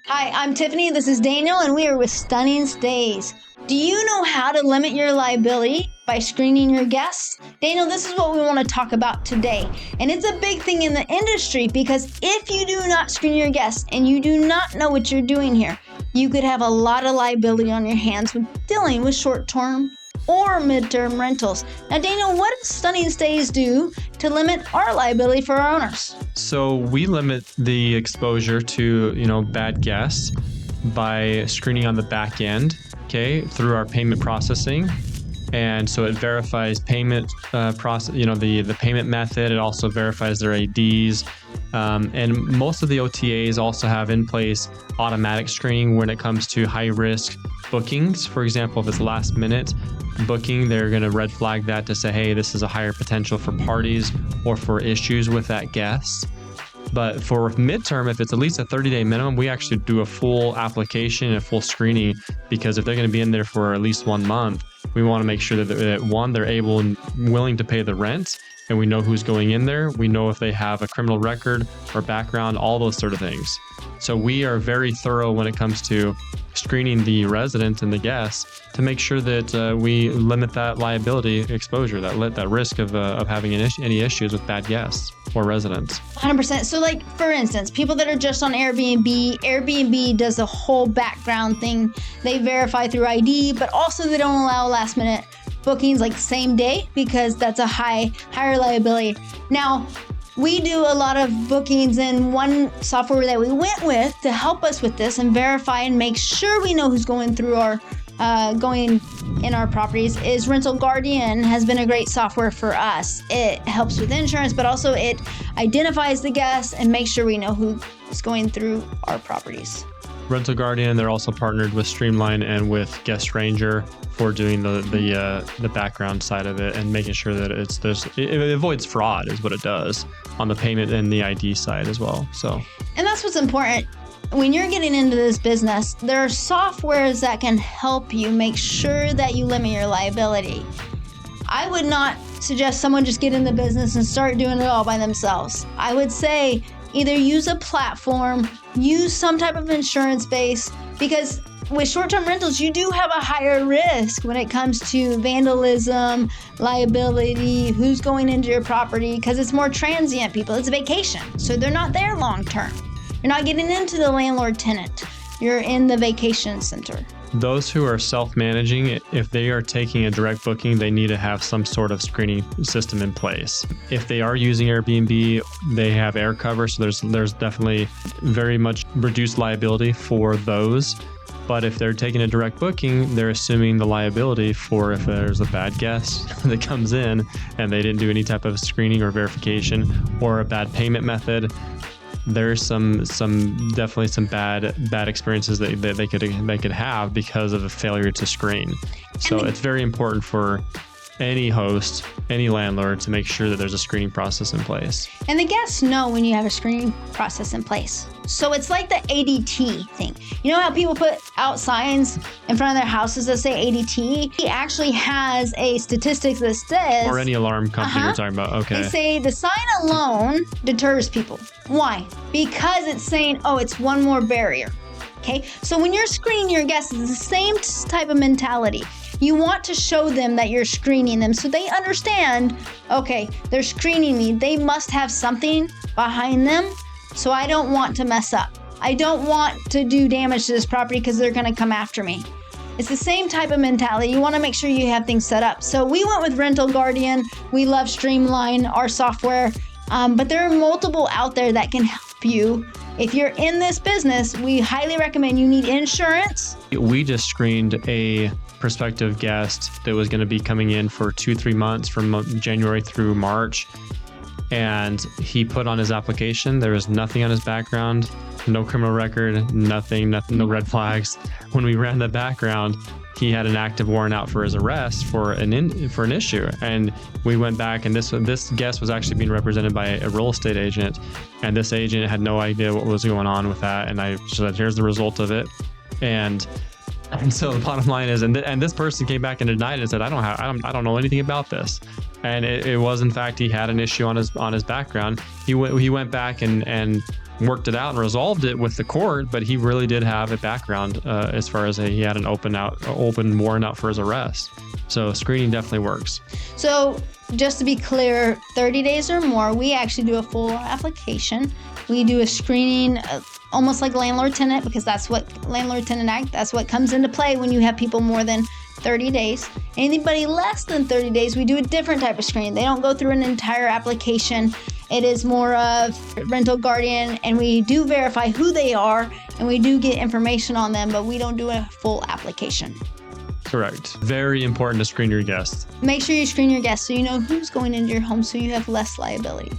Hi, I'm Tiffany. This is Daniel, and we are with Stunning Stays. Do you know how to limit your liability by screening your guests? Daniel, this is what we want to talk about today. And it's a big thing in the industry because if you do not screen your guests and you do not know what you're doing here, you could have a lot of liability on your hands when dealing with short-term or mid-term rentals. Now, Daniel, what does Stunning Stays do to limit our liability for our owners? So we limit the exposure to, bad guests by screening on the back end, through our payment processing. And so it verifies payment process, the payment method. It also verifies their IDs. And most of the OTAs also have in place automatic screening when it comes to high risk bookings. For example, if it's last minute booking, they're going to red flag that to say, hey, this is a higher potential for parties or for issues with that guest. But for midterm, if it's at least a 30-day minimum, we actually do a full application and a full screening, because if they're going to be in there for at least 1 month, we want to make sure that one, they're able and willing to pay the rent, and we know who's going in there. We know if they have a criminal record or background, all those sort of things. So we are very thorough when it comes to screening the resident and the guests to make sure that we limit that liability exposure, that risk of having any issues with bad guests or residents. 100%. So for instance, people that are just on Airbnb does a whole background thing. They verify through ID, but also they don't allow last minute bookings like same day, because that's a higher liability. Now, we do a lot of bookings, and one software that we went with to help us with this and verify and make sure we know who's going through going in our properties is Rental Guardian. Has been a great software for us. It helps with insurance, but also it identifies the guests and makes sure we know who's going through our properties. Rental Guardian, they're also partnered with Streamline and with Guest Ranger for doing the background side of it and making sure that it avoids fraud is what it does on the payment and the ID side as well. So, and that's what's important. When you're getting into this business, there are softwares that can help you make sure that you limit your liability. I would not suggest someone just get in the business and start doing it all by themselves. I would say either use a platform, use some type of insurance base, because with short-term rentals, you do have a higher risk when it comes to vandalism, liability, who's going into your property, because it's more transient people. It's a vacation, so they're not there long-term. You're not getting into the landlord-tenant. You're in the vacation center. Those who are self-managing, if they are taking a direct booking, they need to have some sort of screening system in place. If they are using Airbnb, they have air cover, so there's definitely very much reduced liability for those. But if they're taking a direct booking, they're assuming the liability for if there's a bad guest that comes in and they didn't do any type of screening or verification or a bad payment method. There's definitely some bad experiences that they could have because of a failure to screen. So it's very important for any host, any landlord, to make sure that there's a screening process in place. And the guests know when you have a screening process in place. So it's like the ADT thing. You know how people put out signs in front of their houses that say ADT? He actually has a statistic that says... Or any alarm company you're talking about. Okay. They say the sign alone deters people. Why? Because it's saying, it's one more barrier. Okay? So when you're screening your guests, it's the same type of mentality. You want to show them that you're screening them so they understand, okay, they're screening me. They must have something behind them, so I don't want to mess up. I don't want to do damage to this property because they're going to come after me. It's the same type of mentality. You want to make sure you have things set up. So we went with Rental Guardian. We love Streamline, our software, but there are multiple out there that can help you. If you're in this business, we highly recommend you need insurance. We just screened a prospective guest that was going to be coming in for 2-3 months from January through March. And he put on his application, there was nothing on his background, no criminal record, nothing, no red flags. When we ran the background, he had an active warrant out for his arrest for an issue. And we went back, and this guest was actually being represented by a real estate agent. And this agent had no idea what was going on with that. And I said, here's the result of it. And so the bottom line is, and this person came back and denied it and said, I don't know anything about this. And it was, in fact, he had an issue on his background. He went back and worked it out and resolved it with the court, but he really did have a background as far as he had an open warrant out for his arrest. So screening definitely works. So just to be clear, 30 days or more, we actually do a full application. We do a screening, almost like landlord-tenant, because that's what landlord-tenant act, that's what comes into play when you have people more than 30 days. Anybody less than 30 days, we do a different type of screening. They don't go through an entire application. It is more of rental guardian, and we do verify who they are, and we do get information on them, but we don't do a full application. Correct. Very important to screen your guests. Make sure you screen your guests so you know who's going into your home so you have less liability.